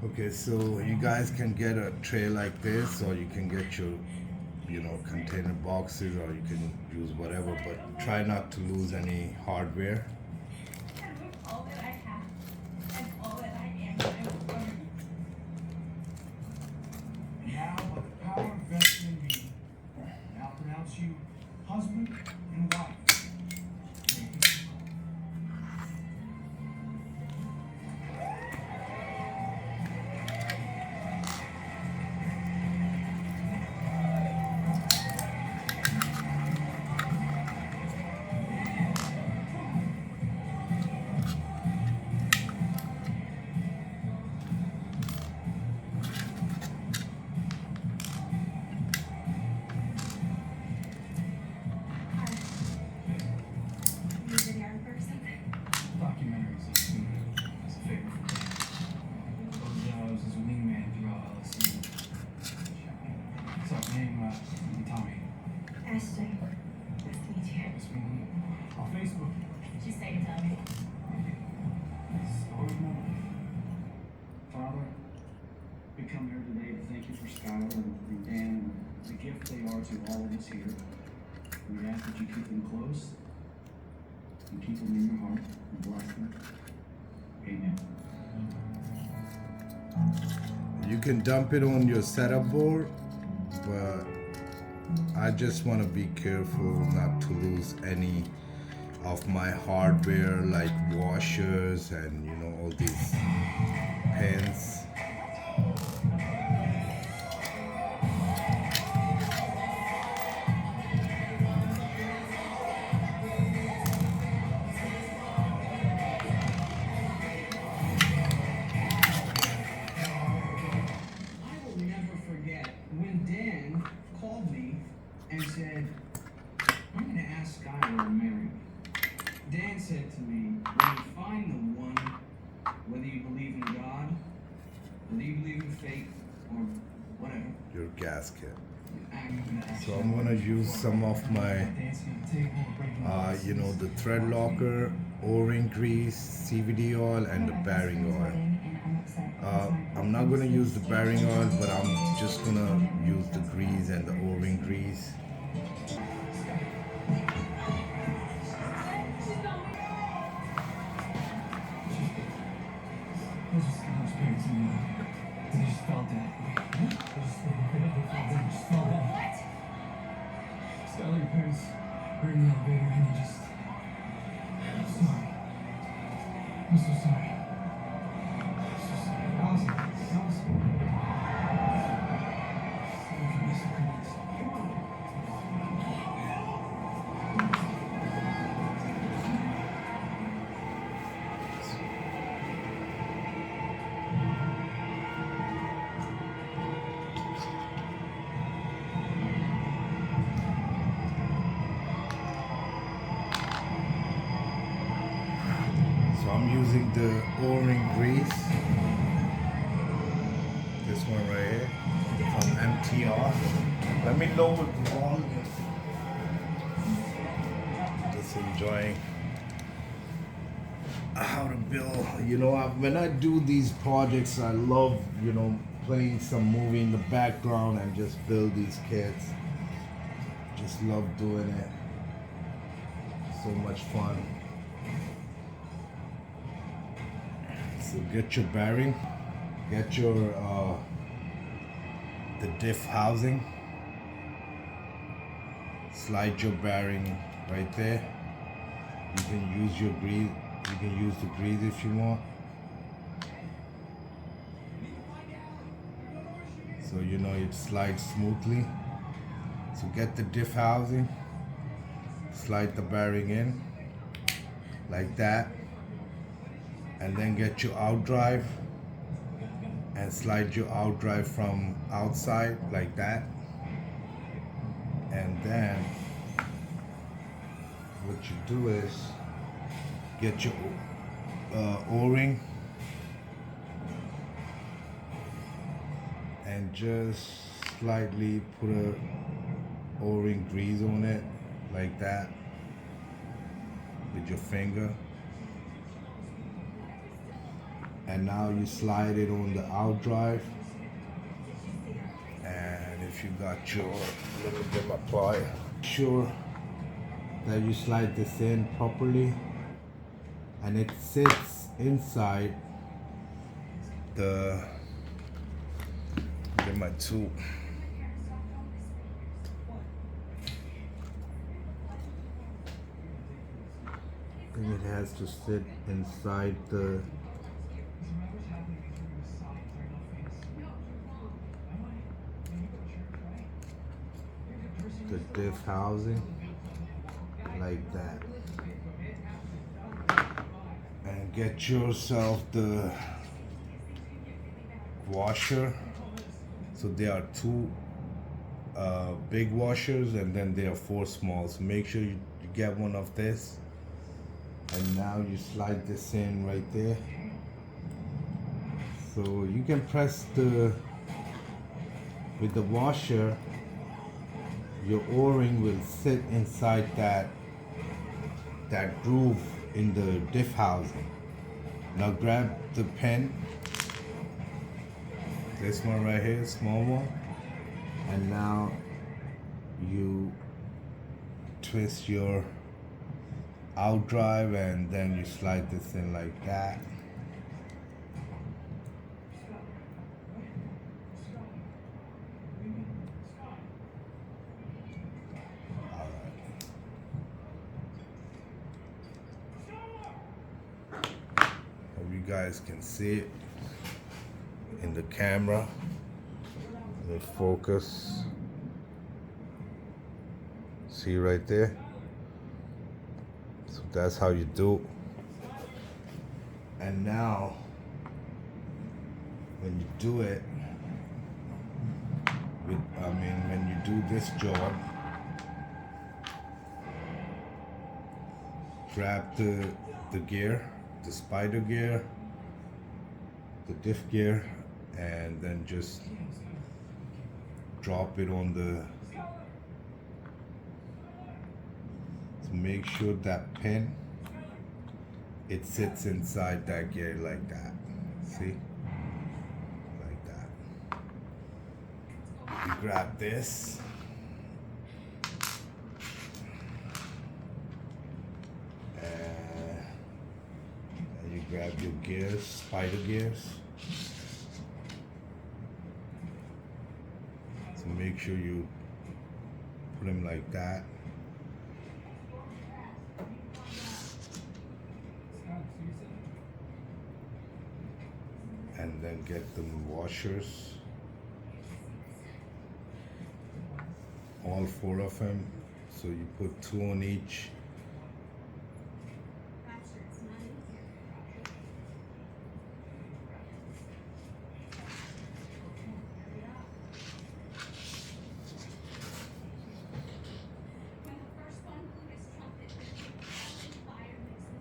Okay, so you guys can get a tray like this, or you can get your, container boxes, or you can use whatever, but try not to lose any hardware. Now, by the power vested in me, I now pronounce you husband and wife. Documentaries is a favorite. Was his wingman throughout LSU. What's up, name? Tommy. Ashley, nice to meet you. Nice meeting you. On Facebook. Just say it, Tommy. Story of my life. Father, we come here today to thank you for Skylar and Dan and the gift they are to all of us here. We ask that you keep them close and keep them in your heart and bless them. Amen. You can dump it on your setup board, but I just want to be careful not to lose any of my hardware, like washers and all these pins. I will never forget when Dan called me and said, I'm going to ask Skylar to marry me. Dan said to me, when you find the one, whether you believe in God, whether you believe in fate, or whatever, Your gasket. I'm going to ask So I'm gonna use some of my, the thread locker, O-ring grease, CBD oil, and the bearing oil. I'm not gonna use the bearing oil, but I'm just gonna use the grease and the O-ring grease. Skylar, your parents were in the elevator and they just... I'm sorry. I'm so sorry. I'm so sorry. Allison. Come on. So I'm using the O-ring grease. This one right here from MTR. Let me lower the volume. Just enjoying how to build. When I do these projects, I love, playing some movie in the background and just build these kits. Just love doing it. So much fun. So get your bearing, get your the diff housing, slide your bearing right there. You can use your grease, you can use the grease if you want. So it slides smoothly. So get the diff housing, slide the bearing in like that, and then get your out drive and slide your out drive from outside like that. And then what you do is get your O-ring and just slightly put a O-ring grease on it like that with your finger. and now you slide it on the out drive. And if you got your, let me get my plier, sure that you slide this in properly and it sits inside the, get my tool. I think it has to sit inside the diff housing like that. And get yourself the washer. So there are two big washers and then there are four small. So make sure you get one of this. And now you slide this in right there. So you can press the, with the washer, your O-ring will sit inside that groove in the diff housing. Now grab the pin, this one right here, small one, and now you twist your out drive and then you slide this in like that. Hope you guys can see it in the camera. Let me focus. See right there? So that's how you do. And now, when you do it, when you do this job, grab the gear, the spider gear, the diff gear, and then just drop it on the, to make sure that pin, it sits inside that gear like that. See? Like that. You grab this. And you grab your gears, spider gears. So make sure you put them like that. And then get them washers, all four of them. So you put two on each.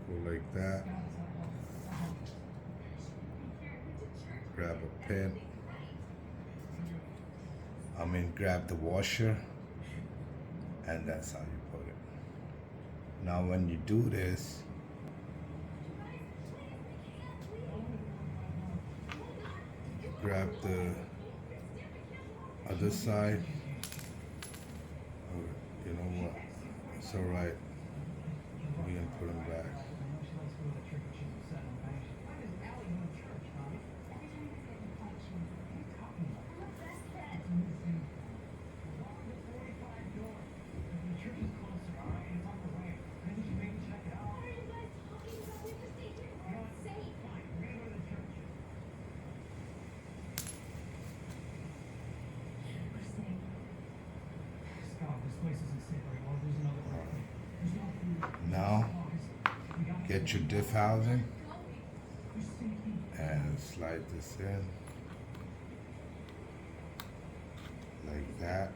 Go like that. Grab a pin. Grab the washer, and that's how you put it. Now when you do this, grab the other side. Oh, you know what? It's alright. We can put them back. Now, get your diff housing and slide this in like that.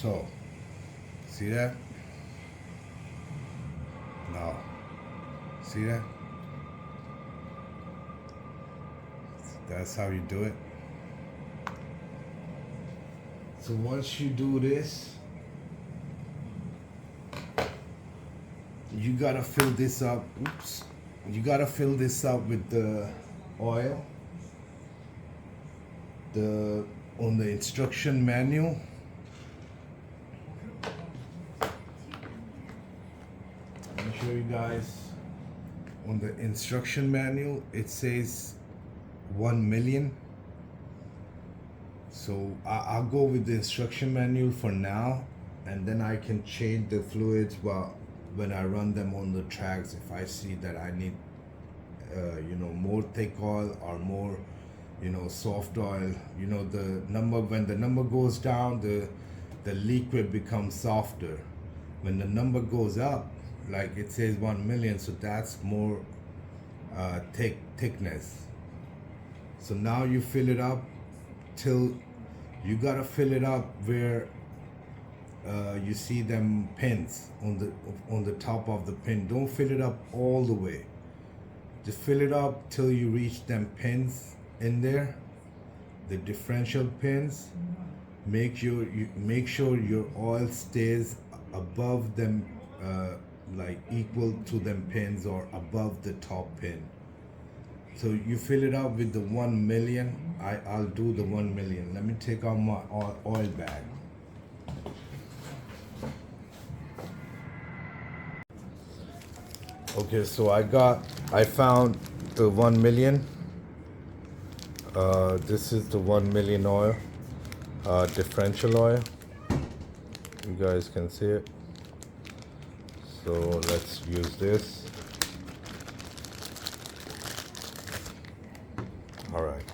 So, see that? No. See that? That's how you do it. So once you do this, you gotta fill this up. Oops. You gotta fill this up with the oil. On the instruction manual, let me show you guys. On the instruction manual, it says 1 million. So I'll go with the instruction manual for now, and then I can change the fluids when I run them on the tracks. If I see that I need, more thick oil or more, soft oil. When the number goes down, the liquid becomes softer. When the number goes up, like it says 1 million, so that's more thickness. So now you fill it up till you gotta fill it up where you see them pins on the top of the pin. Don't fill it up all the way. Just fill it up till you reach them pins in there, the differential pins. Make sure your oil stays above them, like equal to them pins or above the top pin. So you fill it up with the 1 million. I'll do the 1 million. Let me take out my oil bag. Okay, so I found the 1 million. This is the 1 million oil, differential oil. You guys can see it. So let's use this. All right.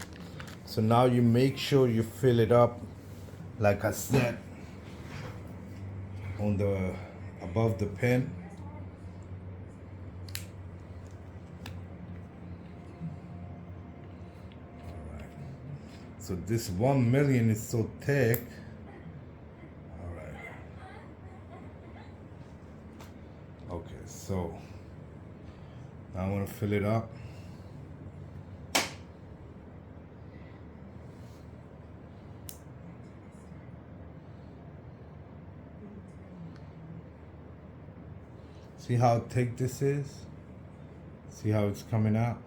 So now you make sure you fill it up, like I said, above the pin. So this 1 million is so thick. All right. Okay, so now I want to fill it up. See how thick this is? See how it's coming out?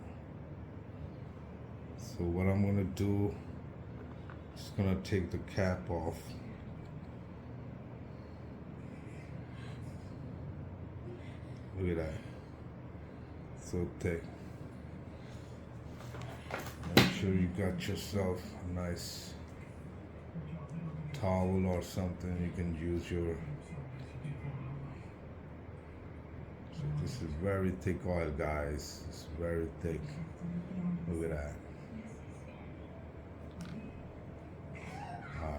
So what I'm gonna do, just gonna take the cap off. Look at that. So thick. Make sure you got yourself a nice towel or something you can use your. So this is very thick oil, guys. It's very thick. Look at that.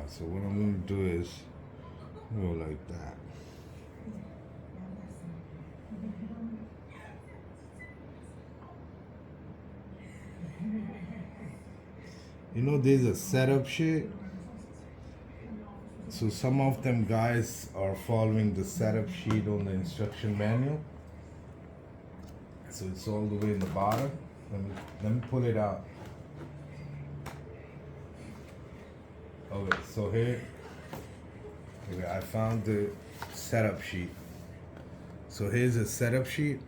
So what I'm going to do is go like that. There's a setup sheet. So some of them guys are following the setup sheet on the instruction manual. So it's all the way in the bottom. Let me pull it out. Okay, so here, I found the setup sheet. So here's a setup sheet.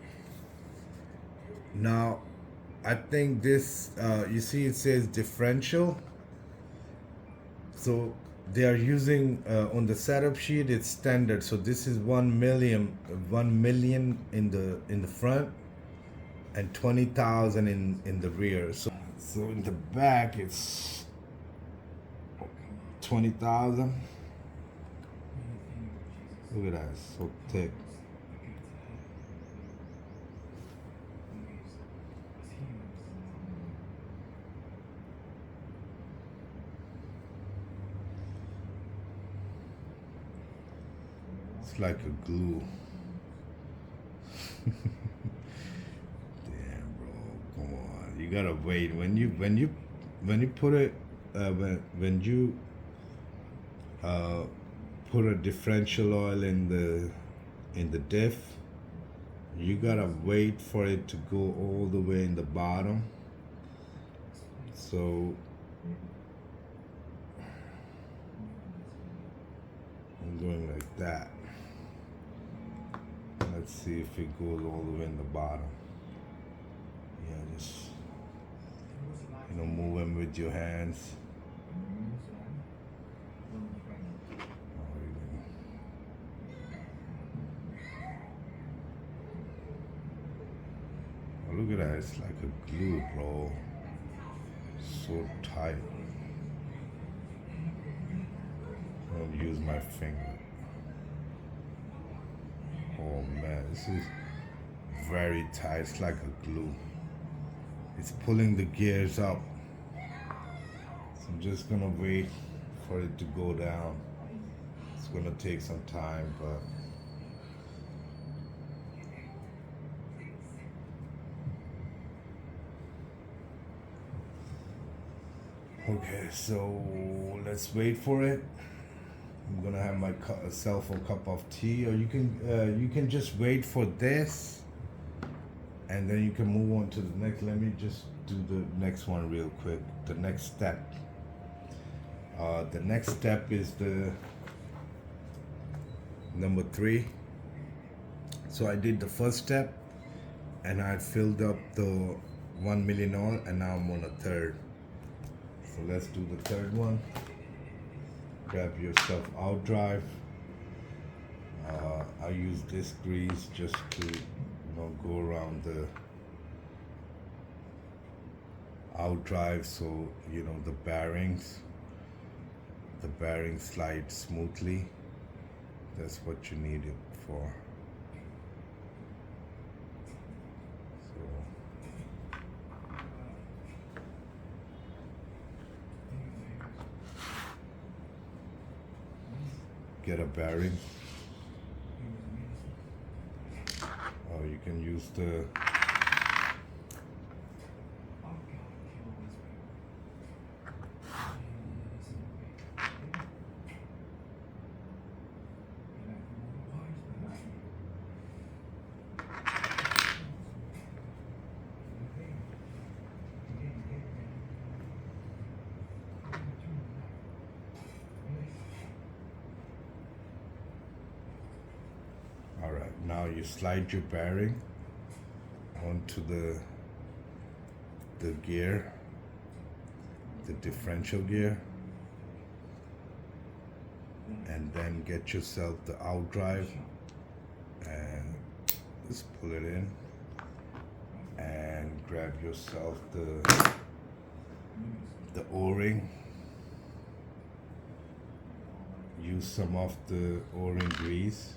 Now, I think this, you see it says differential. So they are using, on the setup sheet, it's standard. So this is 1 million in the front and 20,000 in the rear. So in the back, it's 20,000. Look at that, so thick. It's like a glue. Damn, bro, come on. You gotta wait. When you put it, when you put a differential oil in the diff, you gotta wait for it to go all the way in the bottom. So I'm going like that. Let's see if it goes all the way in the bottom. Yeah, just move them with your hands. Oh, look at that, it's like a glue, bro. So tight. I'm gonna use my finger. Oh man, this is very tight. It's like a glue. It's pulling the gears up. So I'm just gonna wait for it to go down. It's gonna take some time, but okay, so let's wait for it. I'm gonna have myself a cup of tea, or you can just wait for this, and then you can move on to the next. Let me just do the next one real quick. The next step. The next step is the number 3. So I did the first step, and I filled up the 1 million oil, and now I'm on a third. So let's do the third one. Grab yourself out drive. I use this grease just to go around the out drive, so the bearings slide smoothly. That's what you need it for. Get a bearing, or you can use the now you slide your bearing onto the gear, the differential gear, and then get yourself the out drive and just pull it in, and grab yourself the O-ring. Use some of the O-ring grease.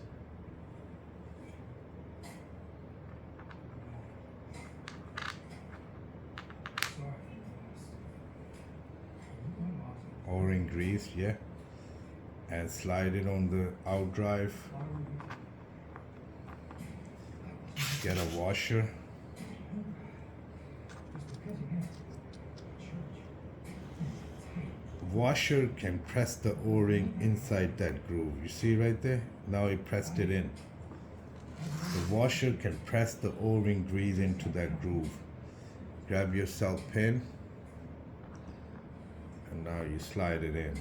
O-ring grease, yeah, and slide it on the out drive. Get a washer. Washer can press the O-ring inside that groove. You see right there? Now it pressed it in. The washer can press the O-ring grease into that groove. Grab yourself pin, and now you slide it in.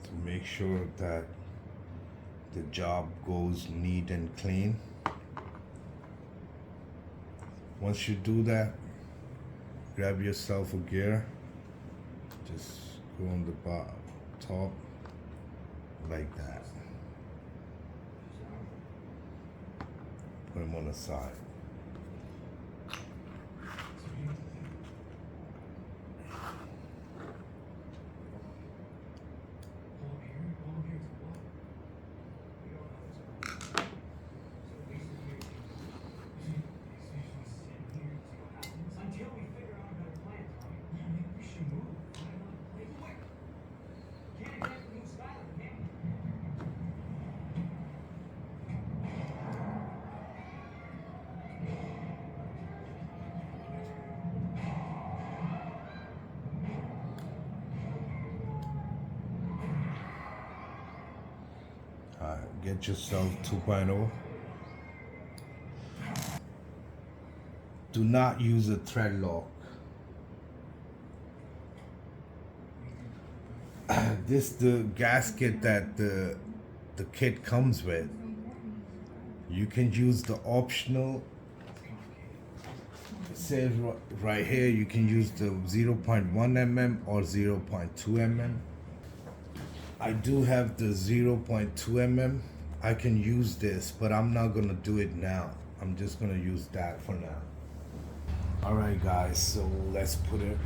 To make sure that the job goes neat and clean. Once you do that, grab yourself a gear. Just go on the top like that. Put them on the side. Get yourself 2.0. Do not use a thread lock. This the gasket that the kit comes with. You can use the optional. It says right here you can use the 0.1 mm or 0.2 mm. I do have the 0.2 mm. I can use this, but I'm not gonna do it now. I'm just gonna use that for now. All right, guys. So let's put it.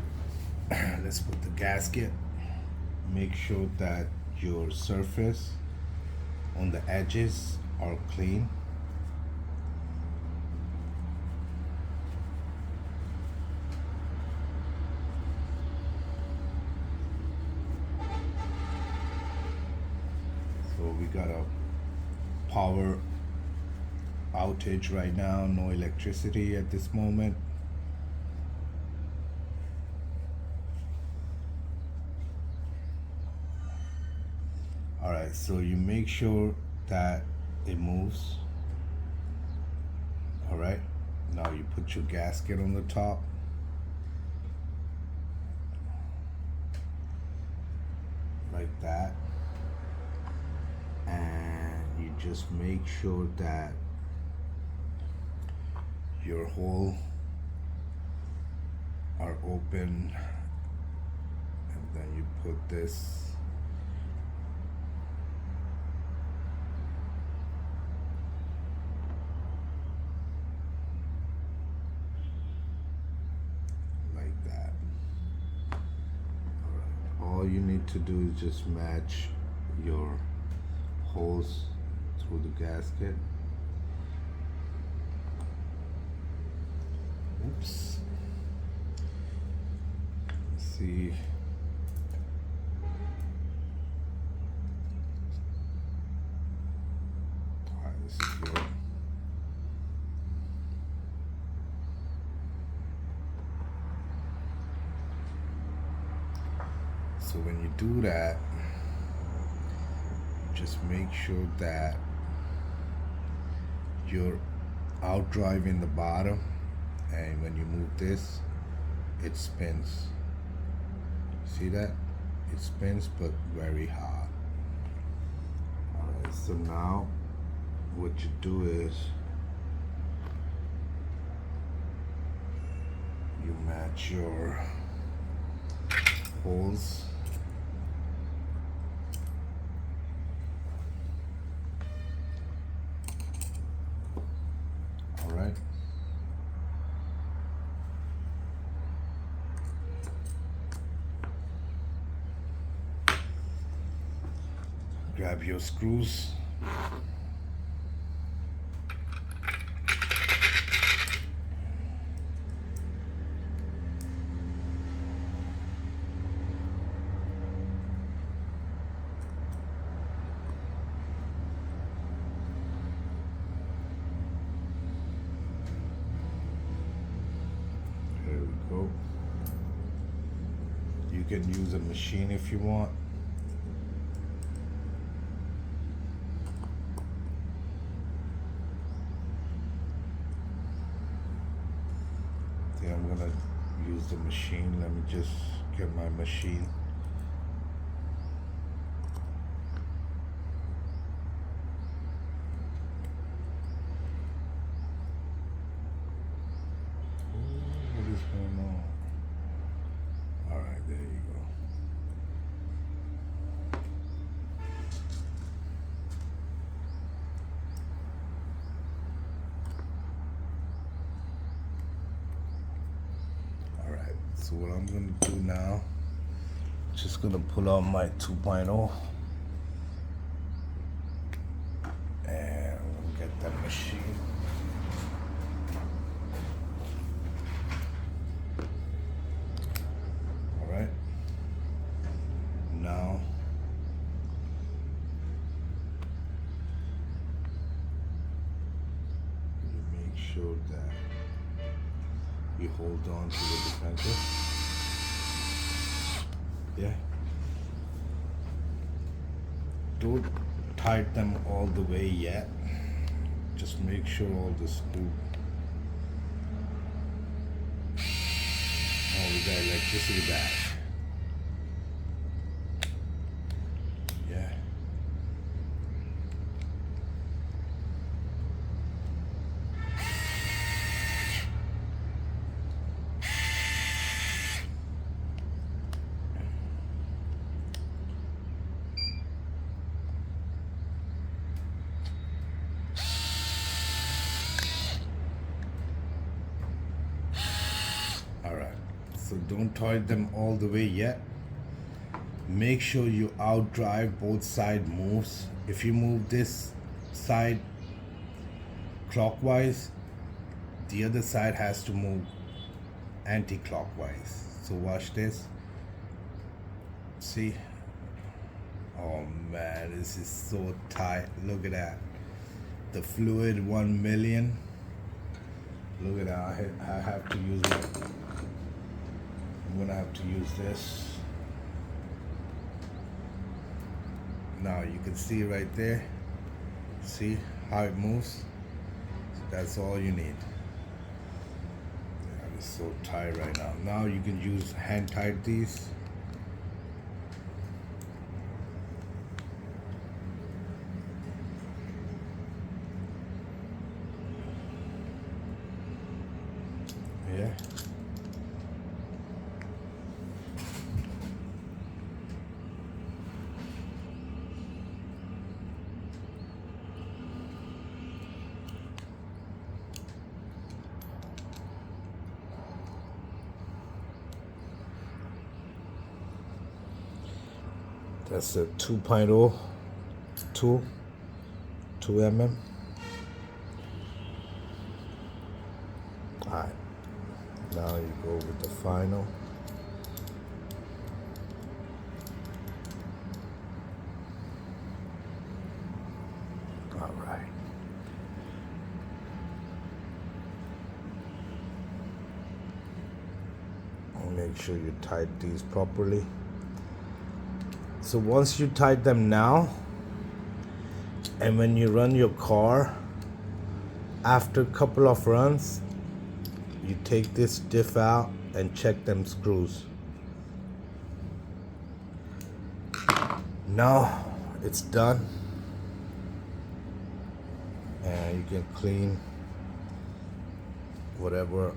Let's put the gasket. Make sure that your surface on the edges are clean. So we got a power outage right now, no electricity at this moment. Alright, so you make sure that it moves. Alright, now you put your gasket on the top. Like that. And you just make sure that your hole are open, and then you put this like that. All you need to do is just match your holes through the gasket. Oops. Let's see. Alright, this is good. So when you do that, just make sure that you're outdriving the bottom, and when you move this, it spins. See that? It spins, but very hard. Alright, so now what you do is you match your holes. Alright. Grab your screws. There we go. You can use a machine if you want. I'm gonna use the machine. Let me just get my machine. What is going on? Alright, there you go. So what I'm going to do now, just going to pull out my 2.0 and I'm going to get that machine. Alright, now you make sure that you hold on to the defender. Yeah. Don't tied them all the way yet. Just make sure all the screw. Oh, we got electricity back. Yeah. Alright, so don't toy them all the way yet. Make sure you outdrive both side moves. If you move this side clockwise, the other side has to move anti-clockwise. So watch this. See? Oh man, this is so tight. Look at that. The fluid 1 million. Look at that. I have to use it. I'm gonna have to use this. Now you can see right there. See how it moves? So that's all you need. Yeah, it's so tight right now. Now you can use hand tight these. Yeah. That's a 2.0 tool, 2 mm. Alright, now you go with the final. Alright. Make sure you tight these properly. So once you tight them now, and when you run your car, after a couple of runs, you take this diff out and check them screws. Now it's done, and you can clean whatever,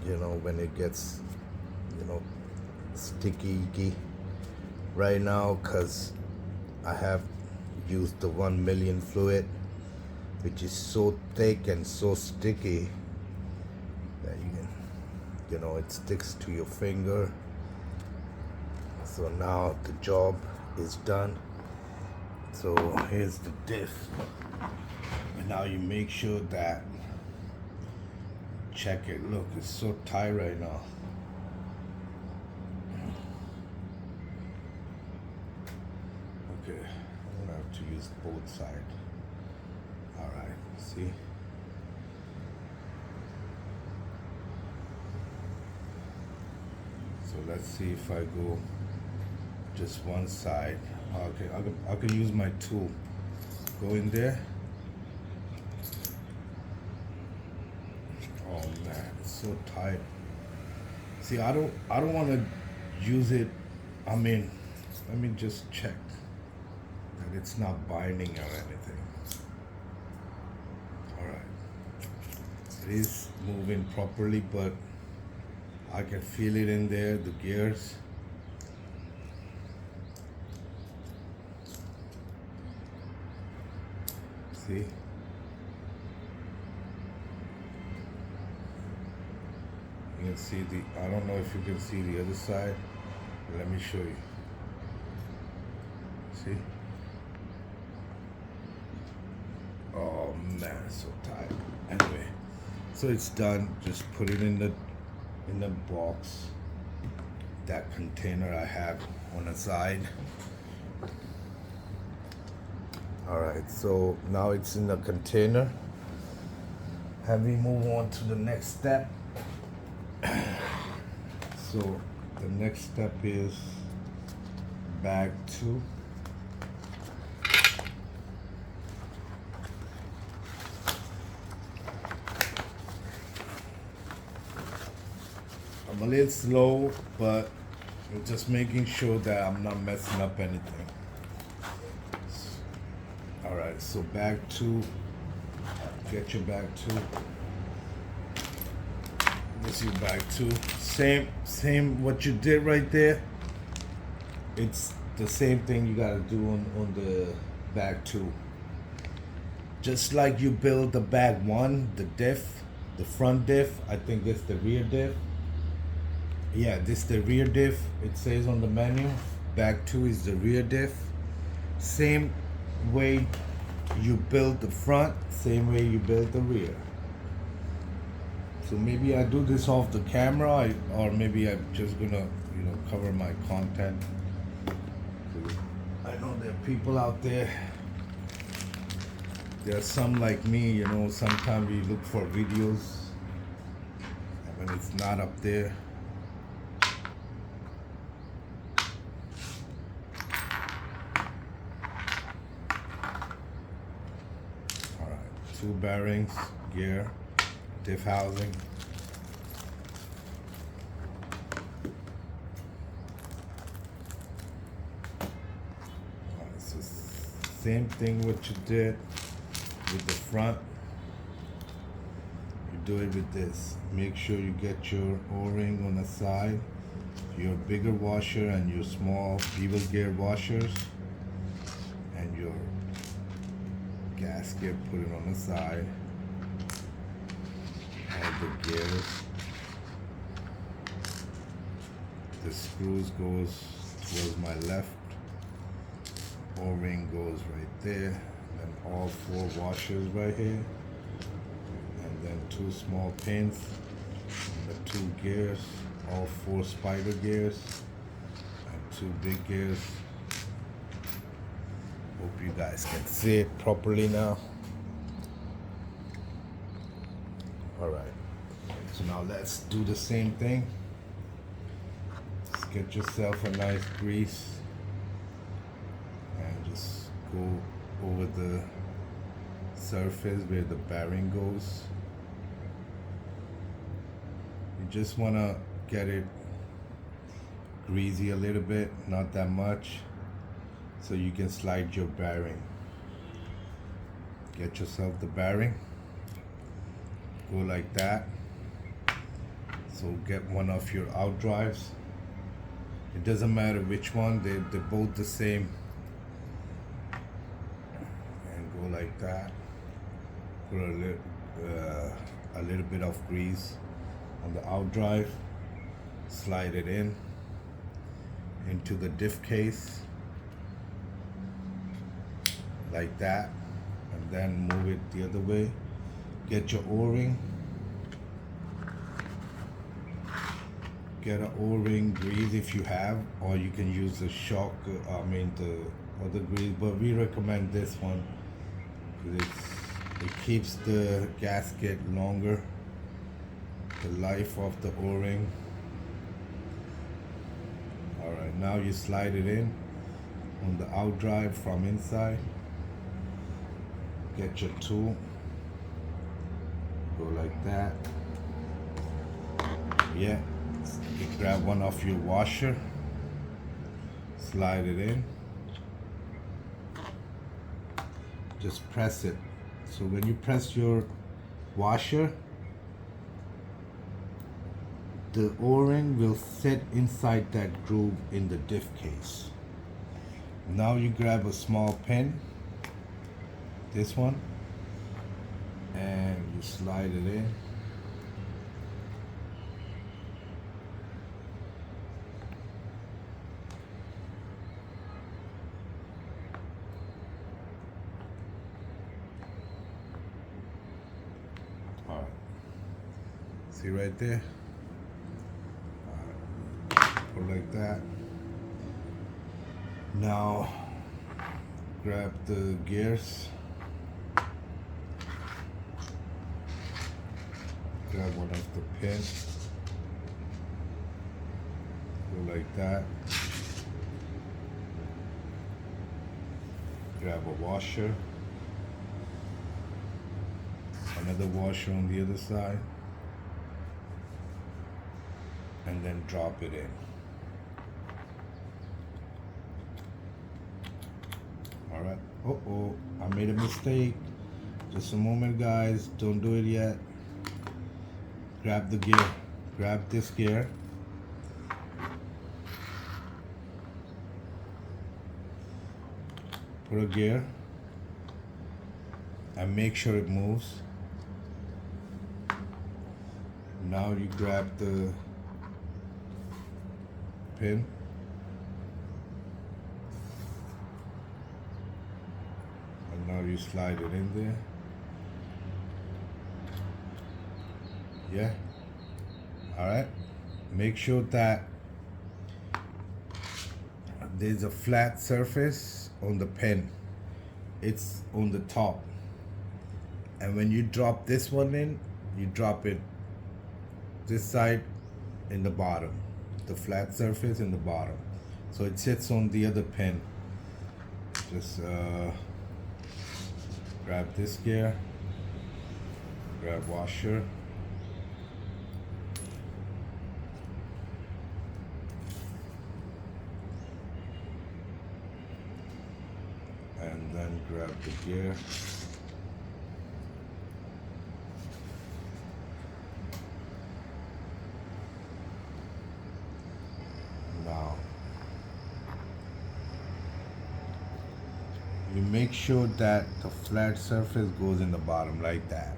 you know, when it gets, you know, sticky icky. Right now, because I have used the 1 million fluid, which is so thick and so sticky that you can, you know, it sticks to your finger. So now the job is done. So here's the diff, and now you make sure that, check it, look, it's so tight right now. Okay, I'm gonna have to use both sides. Alright, see? So let's see if I go just one side. Okay, I can use my tool. Go in there. Oh man, it's so tight. See, I don't want to use it. I mean, let me just check that it's not binding or anything. All right, it is moving properly, but I can feel it in there, the gears. See? You can see I don't know if you can see the other side. Let me show you. See? Oh man, it's so tight. Anyway, so it's done. Just put it in the box. That container I have on the side. Alright, so now it's in the container. Have we move on to the next step? So the next step is bag 2. I'm a little slow, but I'm just making sure that I'm not messing up anything. All right, so bag 2. Get your bag 2. This is your bag 2. Same what you did right there. It's the same thing you gotta do on the bag 2. Just like you build the bag 1, the diff, the front diff. I think this the rear diff. Yeah, this the rear diff. It says on the menu. Bag 2 is the rear diff. Same way you build the front, same way you build the rear. So maybe I do this off the camera, or maybe I'm just gonna, cover my content. I know there are people out there. There are some like me, sometimes we look for videos, and when it's not up there. All right, 2 bearings, gear, diff housing. Alright, so same thing what you did with the front. You do it with this. Make sure you get your O-ring on the side, your bigger washer and your small bevel gear washers, and your gasket, put it on the side. The gears, the screws goes towards my left, O-ring goes right there, then all 4 washers right here, and then 2 small pins, the 2 gears, all 4 spider gears, and 2 big gears. Hope you guys can see it properly now. Alright. So now let's do the same thing. Just get yourself a nice grease and just go over the surface where the bearing goes. You just want to get it greasy a little bit, not that much, so you can slide your bearing. Get yourself the bearing, go like that. So get one of your out drives. It doesn't matter which one, they're both the same. And go like that. Put a little bit of grease on the out drive. Slide it into the diff case. Like that. And then move it the other way. Get your O-ring. Get an O-ring grease if you have, or you can use the the other grease, but we recommend this one because it keeps the gasket longer, the life of the O-ring. Alright, now you slide it in on the out drive from inside. Get your tool, go like that. Yeah. You grab one of your washer, slide it in, just press it. So when you press your washer, the O-ring will sit inside that groove in the diff case. Now you grab a small pin, this one, and you slide it in. See right there? Put like that. Now grab the gears. Grab one of the pins. Go like that. Grab a washer. Another washer on the other side. and then drop it in. All right. Oh, I made a mistake. Just a moment, guys. Don't do it yet. Grab the gear. Grab this gear. Put a gear and make sure it moves. Now you grab the pin. And now you slide it in there. Yeah. All right. Make sure that there's a flat surface on the pin. It's on the top. And when you drop this one in, you drop it this side in the bottom. The flat surface in the bottom. So it sits on the other pin. Just grab this gear. Grab washer. And then grab the gear. Now, you make sure that the flat surface goes in the bottom like that.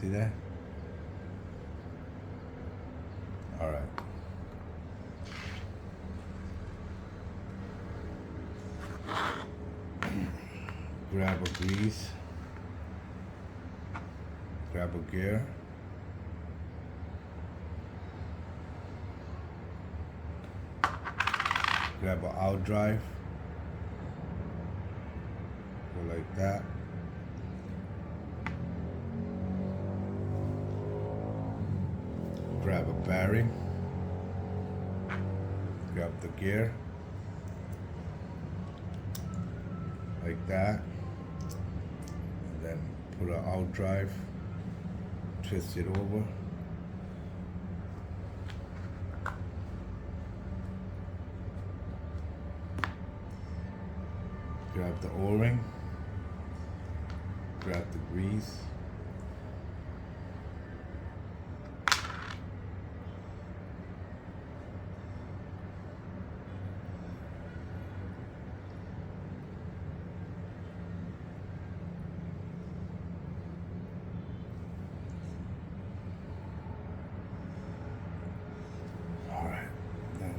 See that? All right. Grab a grease, grab a gear, grab an out drive, go like that. Grab a bearing, grab the gear, like that. Then put an out drive, twist it over. Grab the O-ring, grab the grease.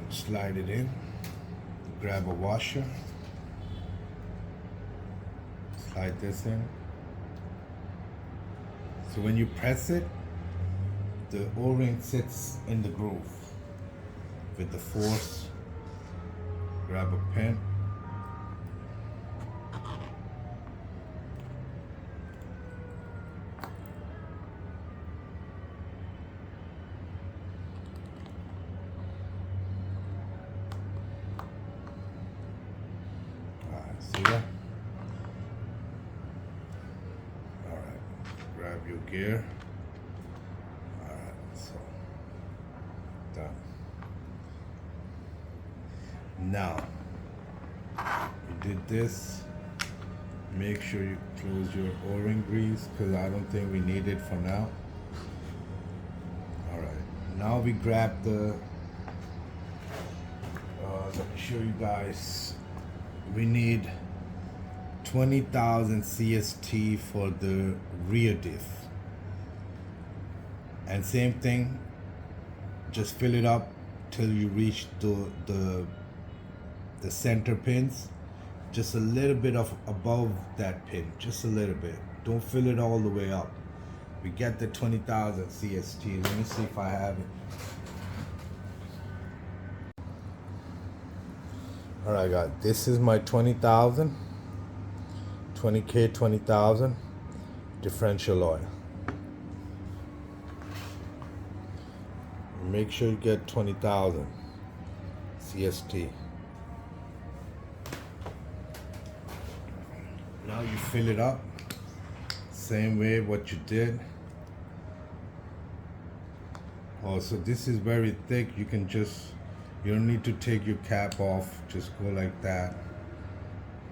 Slide it in, grab a washer, slide this in. So when you press it, the O-ring sits in the groove. With the force, grab a pin, see that? All right, grab your gear. All right, so done. Now, you did this. Make sure you close your O-ring grease because I don't think we need it for now. All right, now we grab the. Let me show you guys. We need 20,000 CST for the rear diff. And same thing, just fill it up till you reach the center pins. Just a little bit of above that pin, just a little bit. Don't fill it all the way up. We get the 20,000 CST. Let me see if I have it. All right, guys, this is my 20,000, 20K 20,000 differential oil. Make sure you get 20,000 CST. Now you fill it up, same way what you did. Oh, so this is very thick. You can just, you don't need to take your cap off. Just go like that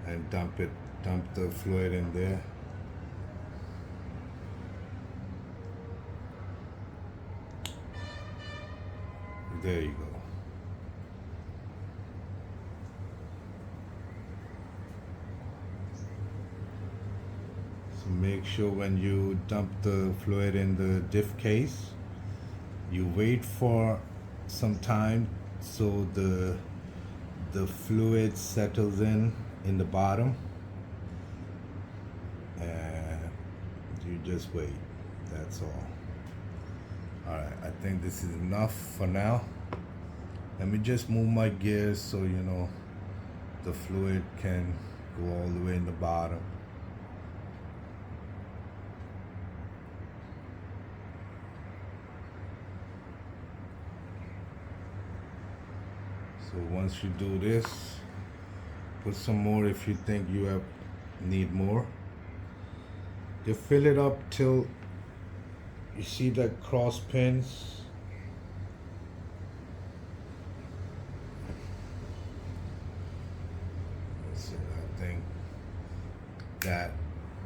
and dump the fluid in there. There you go. So make sure when you dump the fluid in the diff case, you wait for some time so the fluid settles in the bottom, and you just wait. That's all. Alright, I think this is enough for now. Let me just move my gears so you know the fluid can go all the way in the bottom. So once you do this, put some more if you think you need more. You fill it up till you see the cross pins. So I think that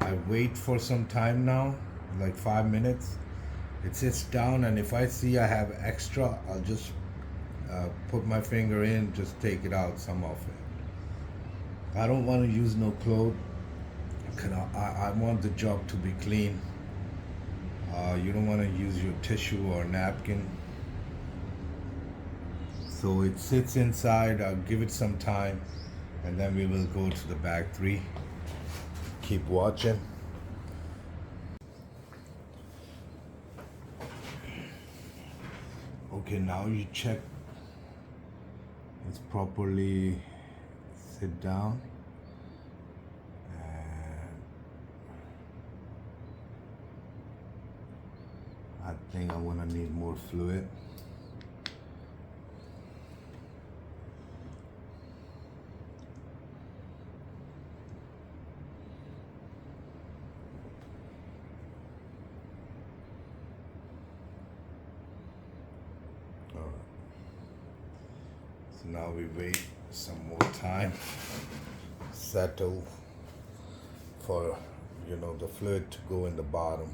I wait for some time now, like 5 minutes. It sits down, and if I see I have extra, I'll just put my finger in, just take it out, some of it. I don't want to use no cloth. I want the job to be clean. You don't want to use your tissue or napkin. So it sits inside. I'll give it some time, and then we will go to the bag 3. Keep watching. Okay, now you check it's properly sit down. I think I'm gonna need more fluid. All right. So now we wait some more time, settle for the fluid to go in the bottom.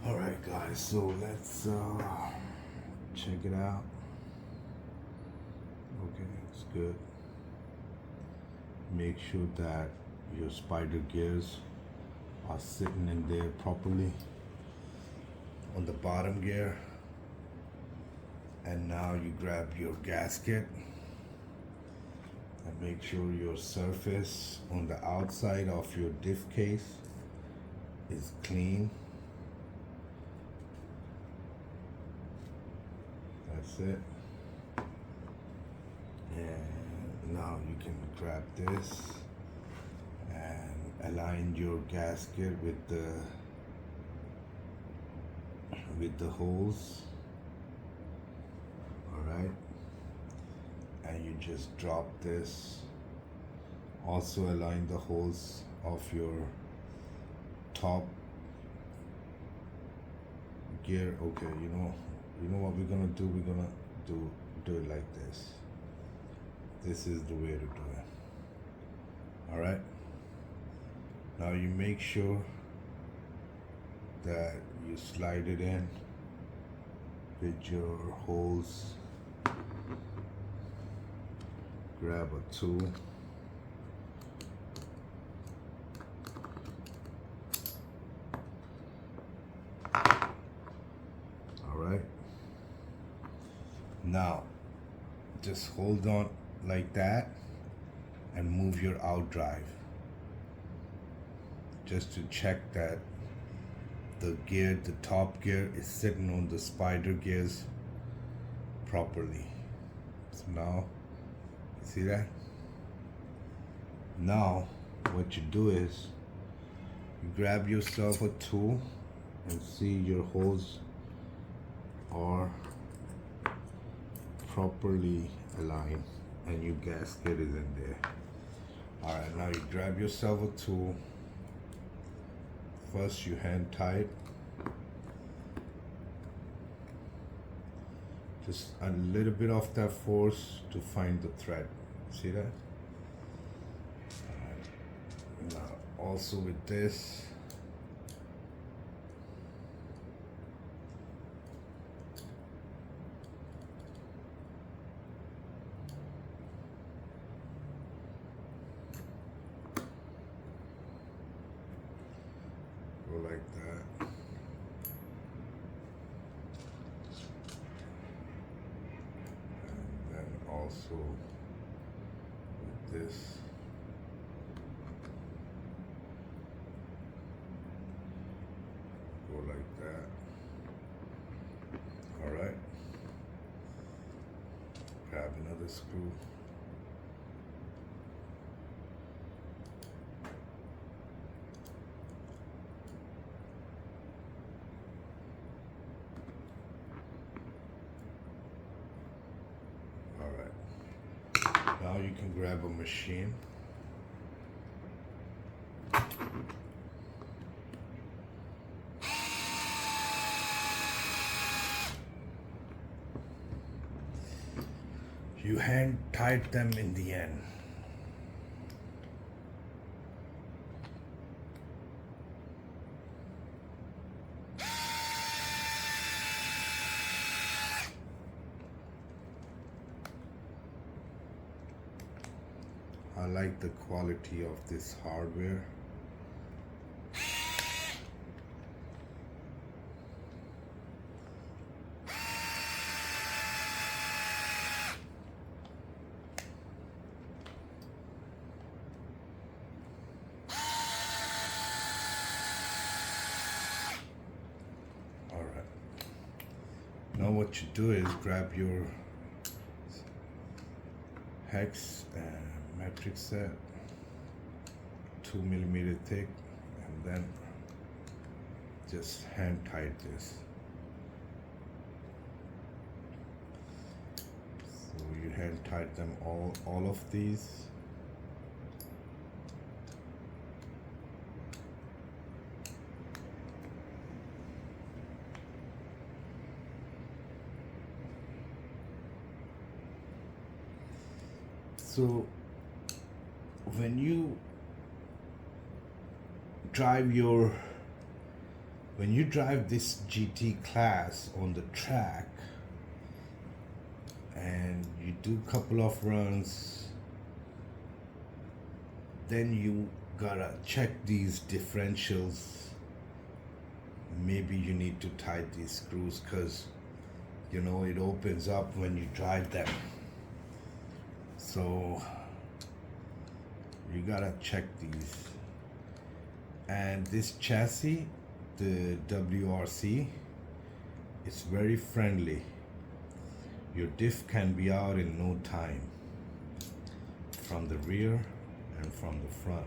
Alright guys, so let's check it out. Okay, it's good. Make sure that your spider gears are sitting in there properly on the bottom gear. And now you grab your gasket and make sure your surface on the outside of your diff case is clean. That's it. And now you can grab this and align your gasket with the holes. Alright. And you just drop this. Also align the holes of your top gear. Okay, you know what we're gonna do? We're gonna do it like this. This is the way to do it. Alright? Now you make sure that you slide it in with your holes. Grab a tool. Alright. Now, just hold on like that and move your out drive. Just to check that the top gear is sitting on the spider gears properly. So now, you see that? Now, what you do is, you grab yourself a tool and see your holes are properly aligned and your gasket is in there. Alright, now you grab yourself a tool. First you hand tie it Just a little bit of that force to find the thread. See that? Alright. Now also with this, go like that. And then also with this, go like that. All right. Grab another screw. All right. Now you can grab a machine. You hand tight them in the end. I like the quality of this hardware. Now what you do is grab your hex and metric set, 2 millimeter thick, and then just hand tight this. So you hand tight them all of these. So when you drive this GT class on the track and you do a couple of runs, then you gotta check these differentials. Maybe you need to tighten these screws because you know it opens up when you drive them. So you gotta check these. And this chassis, the WRC, it's very friendly. Your diff can be out in no time, from the rear and from the front.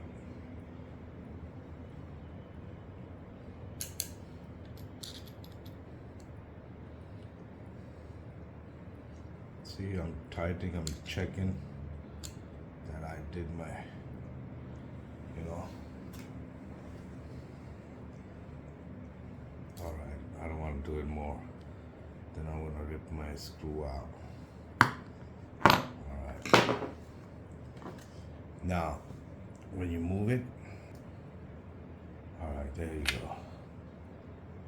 See, I'm tightening, I'm checking that I did my, all right, I don't want to do it more. Then I'm gonna rip my screw out. All right. Now, when you move it, all right, there you go.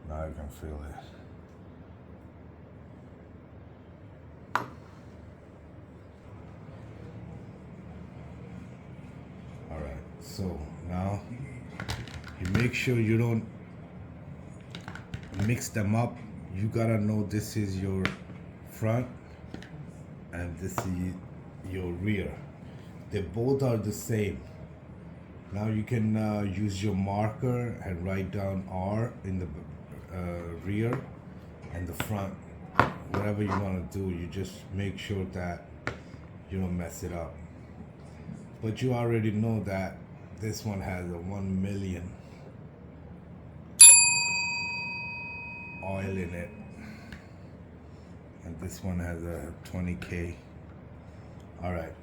Now you can feel it. So now you make sure you don't mix them up. You gotta know this is your front and this is your rear. They both are the same. Now you can use your marker and write down R in the rear and the front. Whatever you want to do, you just make sure that you don't mess it up. But you already know that this one has a 1 million oil in it, and this one has a 20K. All right.